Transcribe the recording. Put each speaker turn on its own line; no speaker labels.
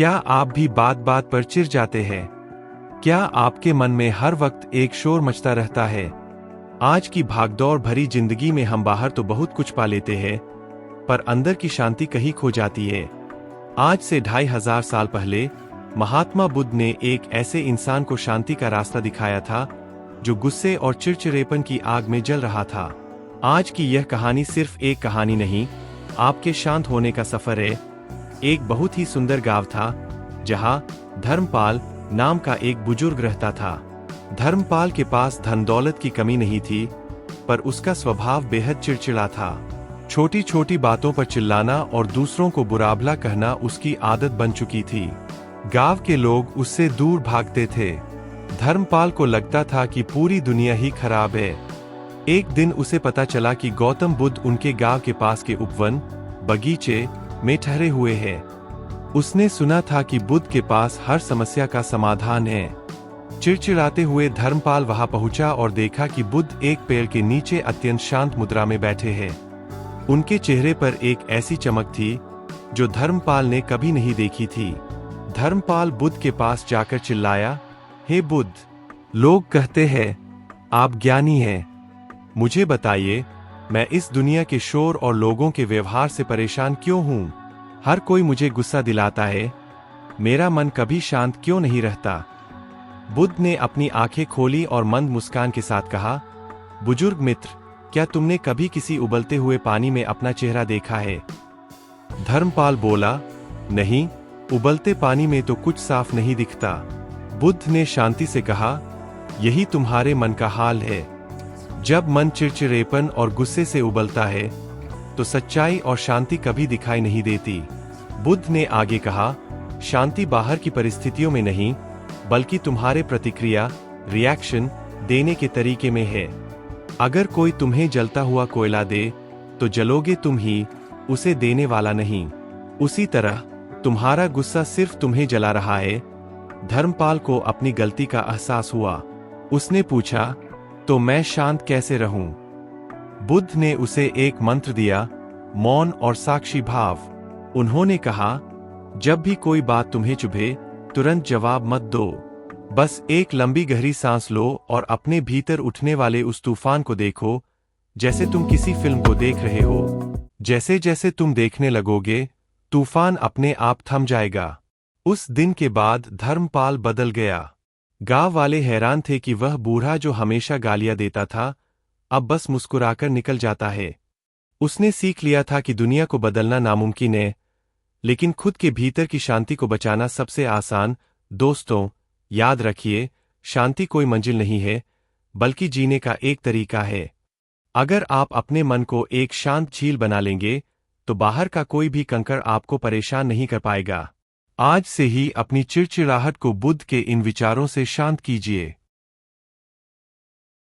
क्या आप भी बात बात पर चिढ़ जाते हैं? क्या आपके मन में हर वक्त एक शोर मचता रहता है? आज की भागदौड़ भरी जिंदगी में हम बाहर तो बहुत कुछ पा लेते हैं, पर अंदर की शांति कहीं खो जाती है। आज से 2500 साल पहले महात्मा बुद्ध ने एक ऐसे इंसान को शांति का रास्ता दिखाया था जो गुस्से और चिड़चिड़ेपन की आग में जल रहा था। आज की यह कहानी सिर्फ एक कहानी नहीं, आपके शांत होने का सफर है। एक बहुत ही सुंदर गांव था जहां धर्मपाल नाम का एक बुजुर्ग रहता था। धर्मपाल के पास धन दौलत की कमी नहीं थी, पर उसका स्वभाव बेहद चिड़चिड़ा था। छोटी छोटी बातों पर चिल्लाना और दूसरों को बुरा भला कहना उसकी आदत बन चुकी थी। गांव के लोग उससे दूर भागते थे। धर्मपाल को लगता था कि पूरी दुनिया ही खराब है। एक दिन उसे पता चला कि गौतम बुद्ध उनके गांव के पास के उपवन बगीचे में ठहरे हुए हैं। उसने सुना था कि बुद्ध के पास हर समस्या का समाधान है। चिड़चिड़ाते हुए धर्मपाल वहां पहुंचा और देखा कि बुद्ध एक पेड़ के नीचे अत्यंत शांत मुद्रा में बैठे हैं। उनके चेहरे पर एक ऐसी चमक थी जो धर्मपाल ने कभी नहीं देखी थी। धर्मपाल बुद्ध के पास जाकर चिल्लाया, हे बुद्ध, लोग कहते हैं आप ज्ञानी हैं। मुझे बताइए, मैं इस दुनिया के शोर और लोगों के व्यवहार से परेशान क्यों हूँ? हर कोई मुझे गुस्सा दिलाता है। मेरा मन कभी शांत क्यों नहीं रहता? बुद्ध ने अपनी आंखें खोली और मंद मुस्कान के साथ कहा, बुजुर्ग मित्र, क्या तुमने कभी किसी उबलते हुए पानी में अपना चेहरा देखा है? धर्मपाल बोला, नहीं, उबलते पानी में तो कुछ साफ नहीं दिखता। बुद्ध ने शांति से कहा, यही तुम्हारे मन का हाल है। जब मन चिड़चिड़ेपन और गुस्से से उबलता है तो सच्चाई और शांति कभी दिखाई नहीं देती। बुद्ध ने आगे कहा, शांति बाहर की परिस्थितियों में नहीं, बल्कि तुम्हारे प्रतिक्रिया रिएक्शन देने के तरीके में है। अगर कोई तुम्हें जलता हुआ कोयला दे तो जलोगे तुम ही, उसे देने वाला नहीं। उसी तरह तुम्हारा गुस्सा सिर्फ तुम्हें जला रहा है। धर्मपाल को अपनी गलती का एहसास हुआ। उसने पूछा, तो मैं शांत कैसे रहूं? बुद्ध ने उसे एक मंत्र दिया, मौन और साक्षी भाव। उन्होंने कहा, जब भी कोई बात तुम्हें चुभे तुरंत जवाब मत दो। बस एक लंबी गहरी सांस लो और अपने भीतर उठने वाले उस तूफान को देखो, जैसे तुम किसी फिल्म को देख रहे हो। जैसे जैसे तुम देखने लगोगे, तूफान अपने आप थम जाएगा। उस दिन के बाद धर्मपाल बदल गया। गांव वाले हैरान थे कि वह बूढ़ा जो हमेशा गालियां देता था, अब बस मुस्कुराकर निकल जाता है। उसने सीख लिया था कि दुनिया को बदलना नामुमकिन है, लेकिन खुद के भीतर की शांति को बचाना सबसे आसान। दोस्तों, याद रखिए, शांति कोई मंजिल नहीं है, बल्कि जीने का एक तरीका है। अगर आप अपने मन को एक शांत झील बना लेंगे, तो बाहर का कोई भी कंकड़ आपको परेशान नहीं कर पाएगा। आज से ही अपनी चिड़चिड़ाहट को बुद्ध के इन विचारों से शांत कीजिए।